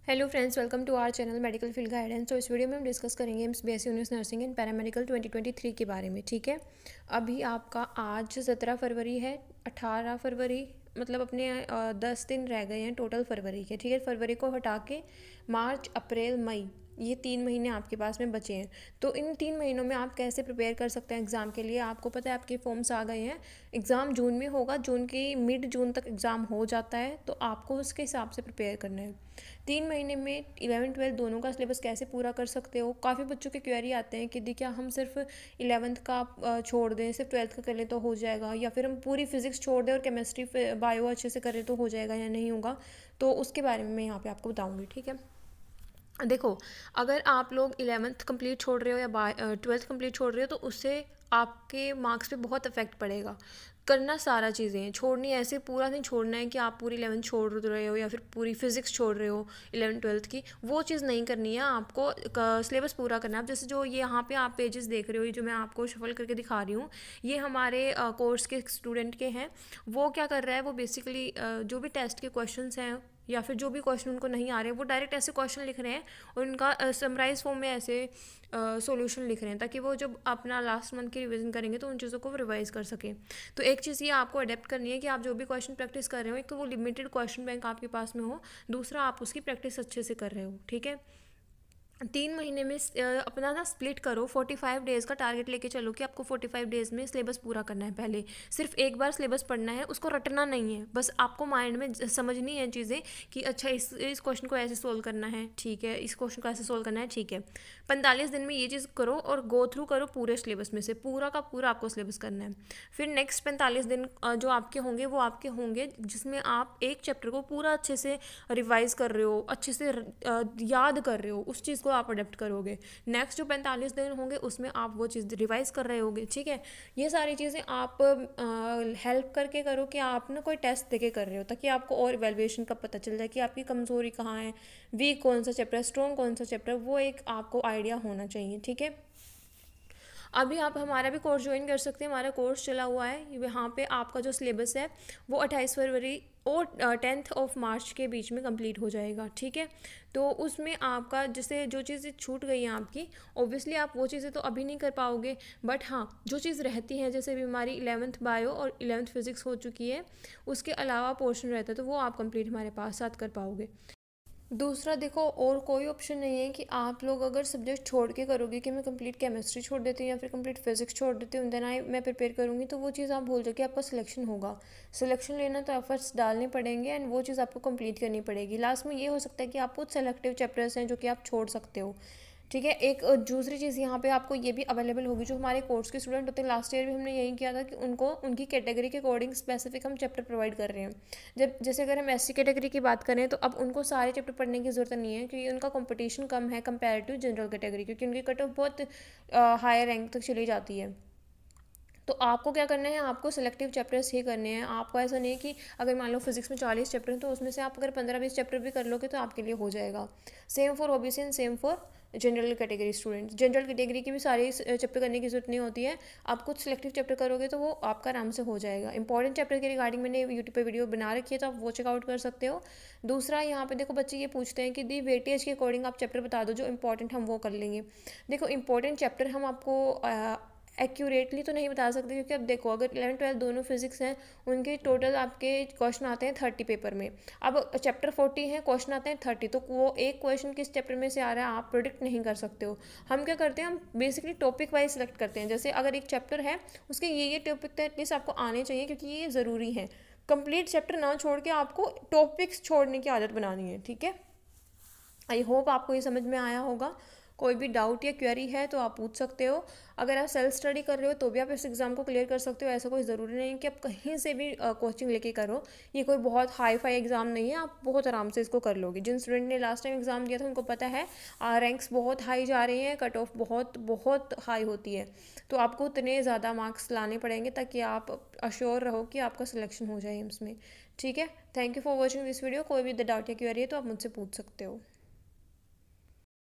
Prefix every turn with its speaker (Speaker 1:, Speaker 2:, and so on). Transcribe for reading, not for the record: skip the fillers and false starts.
Speaker 1: Hello friends, welcome to our channel medical field guidance. तो इस video में हम डिस्कस करेंगे एम्स BSc यूनिस नर्सिंग एंड पैरामेडिकल 2023 के बारे में। ठीक है, अभी आपका आज 17 फरवरी है। 18 फरवरी मतलब अपने 10 दिन रह गए हैं टोटल फरवरी के। ठीक है, फरवरी को हटा के मार्च, अप्रैल, मई, ये 3 महीने आपके पास में बचे हैं। तो इन 3 महीनों में आप कैसे प्रिपेयर कर सकते हैं एग्ज़ाम के लिए। आपको पता है आपके फॉर्म्स आ गए हैं। एग्ज़ाम जून में होगा, जून की मिड जून तक एग्ज़ाम हो जाता है, तो आपको उसके हिसाब से प्रिपेयर करना है। 3 महीने में 11th-12th दोनों का सिलेबस कैसे पूरा कर सकते हो। काफ़ी बच्चों के क्वेरी आते हैं कि दी क्या हम सिर्फ 11th का छोड़ दें, सिर्फ 12th का कर लें तो हो जाएगा, या फिर हम पूरी फिजिक्स छोड़ दें और केमिस्ट्री बायो अच्छे से करें तो हो जाएगा या नहीं होगा। तो उसके बारे में मैं यहाँ पे आपको बताऊँगी। ठीक है, देखो, अगर आप लोग 11th कंप्लीट छोड़ रहे हो या 12th कंप्लीट छोड़ रहे हो तो उससे आपके मार्क्स पे बहुत इफेक्ट पड़ेगा। करना सारा चीज़ें छोड़नी, ऐसे पूरा नहीं छोड़ना है कि आप पूरी 11th छोड़ रहे हो या फिर पूरी फिजिक्स छोड़ रहे हो 11th-12th की, वो चीज़ नहीं करनी है। आपको सिलेबस पूरा करना है। अब जैसे जो ये यहाँ पे आप पेजेस देख रहे हो, ये जो मैं आपको शफल करके दिखा रही हूँ, ये हमारे कोर्स के स्टूडेंट के हैं। वो क्या कर रहा है, वो बेसिकली जो भी टेस्ट के क्वेश्चन हैं या फिर जो भी क्वेश्चन उनको नहीं आ रहे, वो डायरेक्ट ऐसे क्वेश्चन लिख रहे हैं और उनका समराइज फॉर्म में ऐसे सॉल्यूशन लिख रहे हैं, ताकि वो जब अपना लास्ट मंथ की रिवीजन करेंगे तो उन चीज़ों को रिवाइज कर सकें। तो एक चीज़ ये आपको अडेप्ट करनी है कि आप जो भी क्वेश्चन प्रैक्टिस कर रहे हो, एक तो वो लिमिटेड क्वेश्चन बैंक आपके पास में हो, दूसरा आप उसकी प्रैक्टिस अच्छे से कर रहे हो। ठीक है, 3 महीने में अपना ना स्प्लिट करो। 45 डेज़ का टारगेट लेके चलो कि आपको 45 डेज़ में सिलेबस पूरा करना है। पहले सिर्फ एक बार सिलेबस पढ़ना है, उसको रटना नहीं है, बस आपको माइंड में समझनी है चीज़ें कि अच्छा इस क्वेश्चन को ऐसे सोल्व करना है, ठीक है, इस क्वेश्चन को ऐसे सोल्व करना है, ठीक है। 45 दिन में ये चीज़ करो और गो थ्रू करो पूरे सिलेबस में से, पूरा का पूरा आपको सिलेबस करना है। फिर नेक्स्ट 45 दिन जो आपके होंगे वो आपके होंगे जिसमें आप एक चैप्टर को पूरा अच्छे से रिवाइज कर रहे हो, अच्छे से याद कर रहे हो, उस चीज़ को आप अडेप्ट करोगे। नेक्स्ट जो 45 दिन होंगे उसमें आप वो चीज़ रिवाइज कर रहे होगे। ठीक है, ये सारी चीज़ें आप हेल्प करके करो कि आप ना कोई टेस्ट देके कर रहे हो, ताकि आपको और इवेल्युएशन का पता चल जाए कि आपकी कमज़ोरी कहाँ है, वीक कौन सा चैप्टर है, स्ट्रॉन्ग कौन सा चैप्टर है, वो एक आपको आइडिया होना चाहिए। ठीक है, अभी आप हमारा भी कोर्स ज्वाइन कर सकते हैं। हमारा कोर्स चला हुआ है, यहाँ पे आपका जो सिलेबस है वो 28 फरवरी और 10 मार्च के बीच में कंप्लीट हो जाएगा। ठीक है, तो उसमें आपका जैसे जो चीज़ें छूट गई हैं आपकी, ऑब्वियसली आप वो चीज़ें तो अभी नहीं कर पाओगे, बट हाँ जो चीज़ रहती है, जैसे अभी हमारी 11th बायो और 11th फिजिक्स हो चुकी है, उसके अलावा पोर्शन रहता है तो वो आप कंप्लीट हमारे पास साथ कर पाओगे। दूसरा देखो, और कोई ऑप्शन नहीं है कि आप लोग अगर सब्जेक्ट छोड़ के करोगे कि मैं कंप्लीट केमिस्ट्री छोड़ देती हूँ या फिर कंप्लीट फिजिक्स छोड़ देती हूँ देन मैं प्रिपेयर करूँगी, तो वो चीज़ आप भूल जाओ कि आपका सिलेक्शन होगा। सिलेक्शन लेना तो एफर्ट्स डालने पड़ेंगे एंड वो चीज़ आपको कंप्लीट करनी पड़ेगी। लास्ट में ये हो सकता है कि आप कुछ सेलेक्टिव चैप्टर्स हैं जो कि आप छोड़ सकते हो। ठीक है, एक दूसरी चीज़ यहाँ पे आपको ये भी अवेलेबल होगी, जो हमारे कोर्स के स्टूडेंट होते हैं, लास्ट ईयर भी हमने यही किया था कि उनको उनकी कैटेगरी के अकॉर्डिंग स्पेसिफिक हम चैप्टर प्रोवाइड कर रहे हैं। जब जैसे अगर हम SC कैटेगरी की बात करें तो अब उनको सारे चैप्टर पढ़ने की ज़रूरत नहीं है, क्योंकि उनका कंपटीशन कम है कंपेरेटिव जनरल कैटेगरी, क्योंकि उनकी कट ऑफ बहुत हायर रैंक तक चली जाती है। तो आपको क्या करना है, आपको सेलेक्टिव चैप्टर्स ही करने हैं। आपको ऐसा नहीं है कि अगर मान लो फिजिक्स में 40 चैप्टर हैं तो उसमें से आप अगर 15-20 चैप्टर भी कर लोगे तो आपके लिए हो जाएगा। Same for OBC and same for general category students. General category की भी सारी चैप्टर करने की जरूरत नहीं होती है। आप कुछ सिलेक्टिव चैप्टर करोगे तो वो आपका आराम से हो जाएगा। इंपॉर्टेंट चैप्टर के रिगार्डिंग मैंने यूट्यूब पर वीडियो बना रखी है, तो आप वो चेकआउट कर सकते हो। दूसरा, यहाँ पे देखो बच्चे ये पूछते हैं कि दी वेटेज के अकॉर्डिंग आप चैप्टर बता दो जो इंपॉर्टेंट, हम वो कर लेंगे। देखो, इंपॉर्टेंट चैप्टर हम आपको एक्यूरेटली तो नहीं बता सकते, क्योंकि अब देखो अगर 11th-12th दोनों फिजिक्स हैं, उनके टोटल आपके क्वेश्चन आते हैं 30 पेपर में। अब चैप्टर 40 है, क्वेश्चन आते हैं 30, तो वो एक क्वेश्चन किस चैप्टर में से आ रहा है आप प्रोडिक्ट नहीं कर सकते हो। हम क्या करते हैं, हम बेसिकली टॉपिक वाइज सेलेक्ट करते हैं। जैसे अगर एक चैप्टर है, उसके ये टॉपिक तो एटलीस्ट आपको आने चाहिए, क्योंकि ये ज़रूरी है। कंप्लीट चैप्टर ना छोड़ के आपको टॉपिक्स छोड़ने की आदत बनानी है। ठीक है, आई होप आपको ये समझ में आया होगा। कोई भी डाउट या क्वेरी है तो आप पूछ सकते हो। अगर आप सेल्फ स्टडी कर रहे हो तो भी आप इस एग्ज़ाम को क्लियर कर सकते हो। ऐसा कोई ज़रूरी नहीं है कि आप कहीं से भी कोचिंग लेके करो। ये कोई बहुत हाई फाई एग्ज़ाम नहीं है, आप बहुत आराम से इसको कर लोगे। जिन स्टूडेंट ने लास्ट टाइम एग्ज़ाम दिया था उनको पता है रैंक्स बहुत हाई जा रही हैं, कट ऑफ बहुत बहुत हाई होती है, तो आपको उतने ज़्यादा मार्क्स लाने पड़ेंगे ताकि आप अश्योर रहो कि आपका सिलेक्शन हो जाए एम्स में। ठीक है, thank you for watching this video. कोई भी डाउट या क्वेरी है तो आप मुझसे पूछ सकते हो।